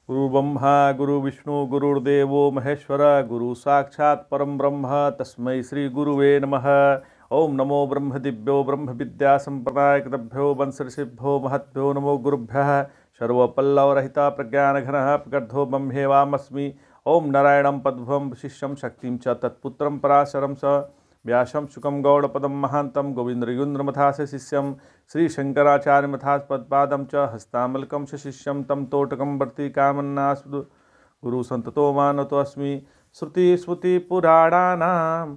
गुरु ब्रह्मा गुरु विष्णु गुरुर्देवो महेश्वर गुरु साक्षात् परम ब्रह्म तस्मै श्री गुरुवे नमः। ओम नमो ब्रह्म दिव्यो ब्रह्म विद्या संप्रदायकृतभ्यो वंशऋषिभ्यो महद्भ्यो नमो गुरुभ्यः। सर्वपल्लवरहिता प्रज्ञानघनः प्रगर्धो ब्रह्मेवामस्मि। ओम नारायणं पद्मं शिष्यं शक्तिं च तत्पुत्रं पराशरं स व्यासं शुकं गौड़पदं महान्तं गोविंदयुग्मथास्य शिष्यं श्रीशंकराचार्यमथास पदपादं च हस्तामलकं च शिष्यं तं तोटकं वर्तिकामन्नास्मि गुरु संततो मानतोऽस्मि। श्रुतिस्मृतिपुराणानाम्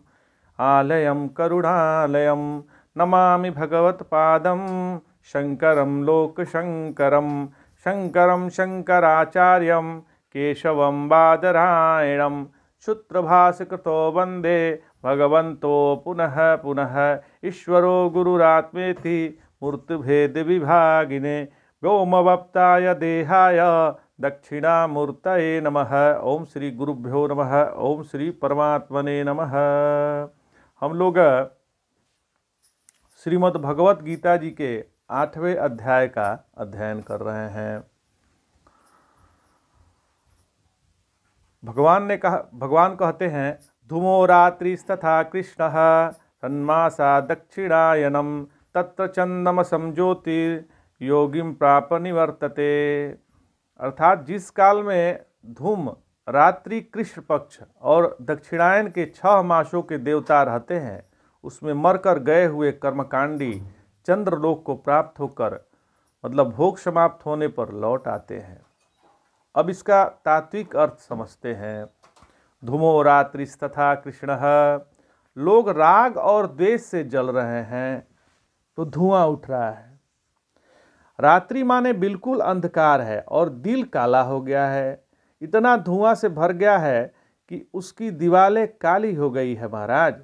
आलयं करुणालयं नमामि भगवत्पादं शंकरं लोकशंकरं शंकरं शंकराचार्यं केशवं बादरायणं सूत्रभाष्यकृतो वन्दे भगवन्तो पुनः पुनः। ईश्वरो गुरुरात्मेति मूर्तिभेद विभागिने व्योमवप्ताय देहाय दक्षिणामूर्तये नमः। ओम श्री गुरुभ्यो नमः। ओम श्री परमात्मने नमः। हम लोग श्रीमद् भगवत गीता जी के 8वें अध्याय का अध्ययन कर रहे हैं। भगवान कहते हैं धूमो रात्रिस्तथा कृष्णः तन्मासा दक्षिणायनम तत्र चंदमसं ज्योतिर्योगिं प्राप निवर्तते। अर्थात जिस काल में धूम रात्रि कृष्ण पक्ष और दक्षिणायन के 6 मासों के देवता रहते हैं, उसमें मरकर गए हुए कर्मकांडी चंद्रलोक को प्राप्त होकर मतलब भोग समाप्त होने पर लौट आते हैं। अब इसका तात्विक अर्थ समझते हैं। धूमो रात्रिस्तथा कृष्णः, लोग राग और द्वेष से जल रहे हैं तो धुआं उठ रहा है। रात्रि माने बिल्कुल अंधकार है और दिल काला हो गया है, इतना धुआं से भर गया है कि उसकी दीवारें काली हो गई है। महाराज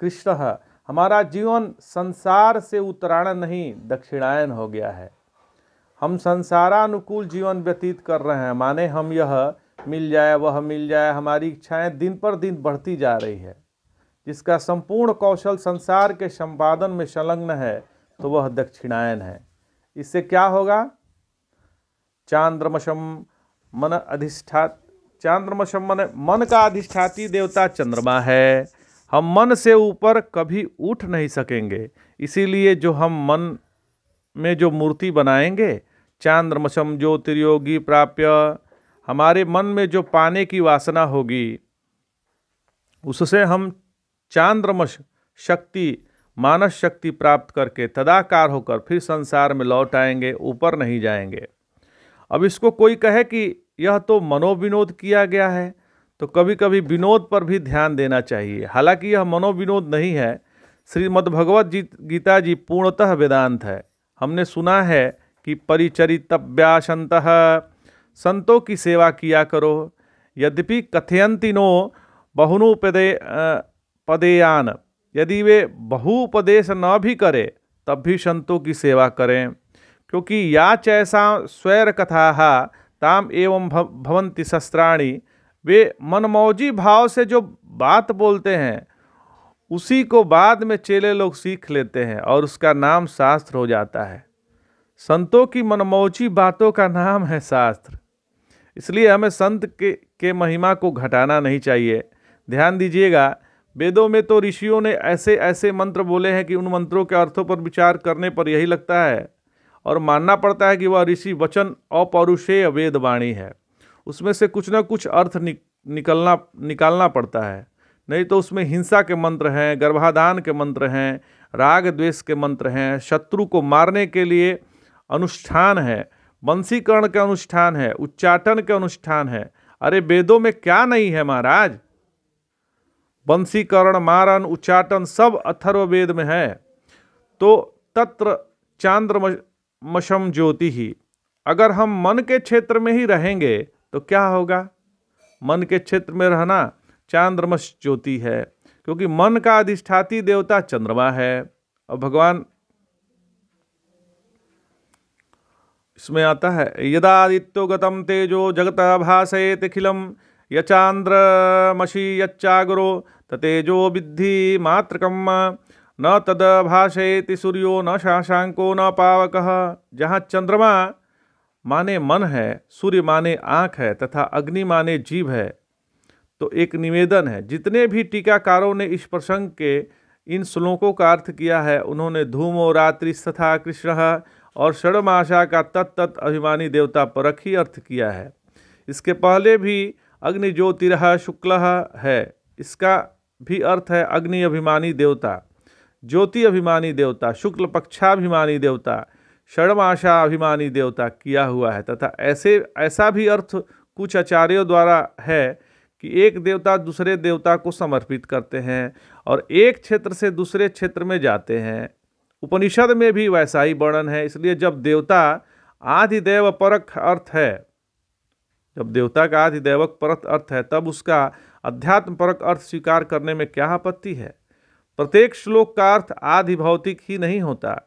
कृष्ण, हमारा जीवन संसार से उत्तरायण नहीं दक्षिणायन हो गया है। हम संसारानुकूल जीवन व्यतीत कर रहे हैं, माने हम यह मिल जाए वह मिल जाए, हमारी इच्छाएं दिन पर दिन बढ़ती जा रही है। जिसका संपूर्ण कौशल संसार के संपादन में संलग्न है तो वह दक्षिणायन है। इससे क्या होगा? चांद्रमशम मन का अधिष्ठाती देवता चंद्रमा है। हम मन से ऊपर कभी उठ नहीं सकेंगे, इसीलिए जो हम मन में जो मूर्ति बनाएंगे, चांद्रमशम ज्योतिर्योगी प्राप्य, हमारे मन में जो पाने की वासना होगी उससे हम चांद्रमश शक्ति मानस शक्ति प्राप्त करके तदाकार होकर फिर संसार में लौट आएंगे, ऊपर नहीं जाएंगे। अब इसको कोई कहे कि यह तो मनोविनोद किया गया है, तो कभी कभी विनोद पर भी ध्यान देना चाहिए। हालांकि यह मनोविनोद नहीं है। श्रीमद् भगवत गीता जी पूर्णतः वेदांत है। हमने सुना है कि परिचरितव्यासंतः, संतों की सेवा किया करो। यद्यपि कथयन्ति नो बहुनुपदेयान, यदि वे बहुपदेश न भी करें तब भी संतों की सेवा करें, क्योंकि या चैसा स्वैर कथा ताम एवं भवंति शस्त्राणि, वे मनमौजी भाव से जो बात बोलते हैं उसी को बाद में चेले लोग सीख लेते हैं और उसका नाम शास्त्र हो जाता है। संतों की मनमौजी बातों का नाम है शास्त्र। इसलिए हमें संत के महिमा को घटाना नहीं चाहिए। ध्यान दीजिएगा, वेदों में तो ऋषियों ने ऐसे ऐसे मंत्र बोले हैं कि उन मंत्रों के अर्थों पर विचार करने पर यही लगता है और मानना पड़ता है कि वह ऋषि वचन अपौरुषेय वेदवाणी है। उसमें से कुछ न कुछ अर्थ निकालना पड़ता है, नहीं तो उसमें हिंसा के मंत्र हैं, गर्भाधान के मंत्र हैं, राग द्वेष के मंत्र हैं, शत्रु को मारने के लिए अनुष्ठान है, वंशीकरण के अनुष्ठान है, उच्चाटन के अनुष्ठान है। अरे वेदों में क्या नहीं है महाराज? वंशीकरण, मारन, उच्चाटन सब अथर्ववेद में है। तो तत्र चांद्रमशम ज्योति ही, अगर हम मन के क्षेत्र में ही रहेंगे तो क्या होगा? मन के क्षेत्र में रहना चांद्रमश ज्योति है, क्योंकि मन का अधिष्ठाती देवता चंद्रमा है। और भगवान इसमें आता है यदादित्यो गतम तेजो जगत भासयेत अखिलम यचांद्रमशी यच्चाग्रो ततेजो विद्धि मात्रकम न तद भाषयेति सूर्यो न शशांको न पावकः। जहाँ चंद्रमा माने मन है, सूर्य माने आँख है तथा अग्नि माने जीव है। तो एक निवेदन है, जितने भी टीकाकारों ने इस प्रसंग के इन श्लोकों का अर्थ किया है, उन्होंने धूमो रात्रिस्तथा कृष्णः और षड्मासा का तत्त अभिमानी देवता परख ही अर्थ किया है। इसके पहले भी अग्नि ज्योतिरः शुक्लः है, इसका भी अर्थ है अग्नि अभिमानी देवता, ज्योति अभिमानी देवता, शुक्ल पक्षाभिमानी देवता, षड्मासा अभिमानी देवता किया हुआ है। तथा ऐसा भी अर्थ कुछ आचार्यों द्वारा है कि एक देवता दूसरे देवता को समर्पित करते हैं और एक क्षेत्र से दूसरे क्षेत्र में जाते हैं। उपनिषद में भी वैसा ही वर्णन है। इसलिए जब देवता आधिदेव परक अर्थ है, जब देवता का आधिदैवक परक अर्थ है, तब उसका अध्यात्म परक अर्थ स्वीकार करने में क्या आपत्ति है। प्रत्येक श्लोक का अर्थ आधि भौतिक ही नहीं होता।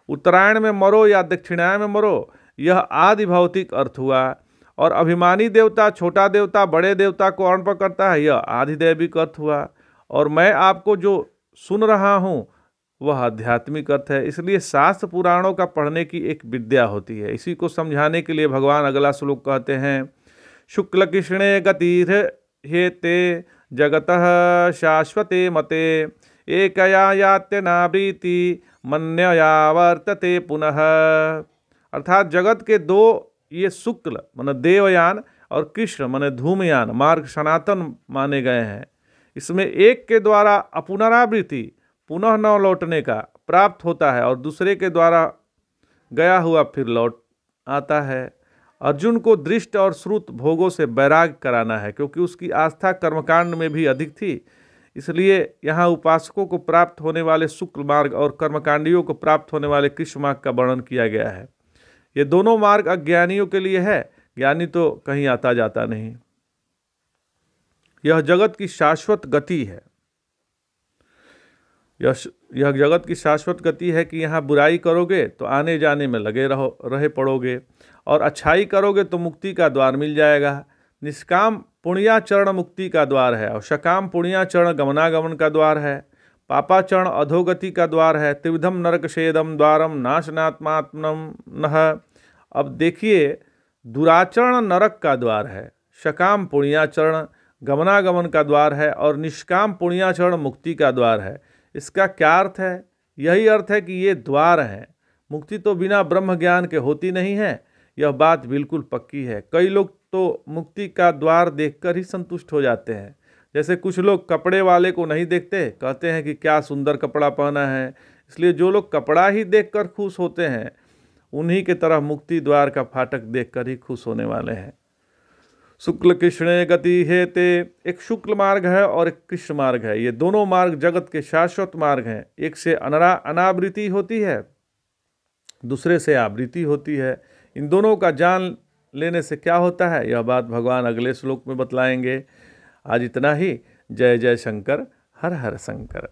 उत्तरायण में मरो या दक्षिणायन में मरो, यह आधि भौतिक अर्थ हुआ। और अभिमानी देवता छोटा देवता बड़े देवता को अर्पण करता है, यह आधिदैविक अर्थ हुआ। और मैं आपको जो सुन रहा हूँ वह आध्यात्मिक अर्थ है। इसलिए शास्त्र पुराणों का पढ़ने की एक विद्या होती है। इसी को समझाने के लिए भगवान अगला श्लोक कहते हैं, शुक्ल कृष्णे गतिर् हेते जगतः शाश्वते मते एकया यात्यनावृति मन्यया वर्तते पुनः। अर्थात जगत के दो ये शुक्ल माने देवयान और कृष्ण माने धूमयान मार्ग सनातन माने गए हैं। इसमें एक के द्वारा अपुनरावृत्ति पुनः न लौटने का प्राप्त होता है और दूसरे के द्वारा गया हुआ फिर लौट आता है। अर्जुन को दृष्ट और श्रुत भोगों से वैराग कराना है, क्योंकि उसकी आस्था कर्मकांड में भी अधिक थी। इसलिए यहाँ उपासकों को प्राप्त होने वाले शुक्ल मार्ग और कर्मकांडियों को प्राप्त होने वाले कृष्ण मार्ग का वर्णन किया गया है। ये दोनों मार्ग अज्ञानियों के लिए है, ज्ञानी तो कहीं आता जाता नहीं। यह जगत की शाश्वत गति है। यह जगत की शाश्वत गति है कि यहाँ बुराई करोगे तो आने जाने में लगे रहे पड़ोगे, और अच्छाई करोगे तो मुक्ति का द्वार मिल जाएगा। निष्काम पुण्याचरण मुक्ति का द्वार है और सकाम पुण्याचरण गमनागमन का द्वार है। पापाचरण अधोगति का द्वार है। त्रिविधम नरकशेदम द्वारम नाशनात्मात्मनम नः। अब देखिए, दुराचरण नरक का द्वार है, सकाम पुण्याचरण गमनागमन का द्वार है और निष्काम पुण्याचरण मुक्ति का द्वार है। इसका क्या अर्थ है? यही अर्थ है कि ये द्वार हैं। मुक्ति तो बिना ब्रह्म ज्ञान के होती नहीं है, यह बात बिल्कुल पक्की है। कई लोग तो मुक्ति का द्वार देखकर ही संतुष्ट हो जाते हैं। जैसे कुछ लोग कपड़े वाले को नहीं देखते, कहते हैं कि क्या सुंदर कपड़ा पहना है। इसलिए जो लोग कपड़ा ही देखकर खुश होते हैं, उन्हीं के तरह मुक्ति द्वार का फाटक देखकर ही खुश होने वाले हैं। शुक्ल कृष्णे गति हेते, एक शुक्ल मार्ग है और एक कृष्ण मार्ग है। ये दोनों मार्ग जगत के शाश्वत मार्ग हैं। एक से अनावृत्ति होती है, दूसरे से आवृत्ति होती है। इन दोनों का जान लेने से क्या होता है, यह बात भगवान अगले श्लोक में बतलाएंगे। आज इतना ही। जय जय शंकर, हर हर शंकर।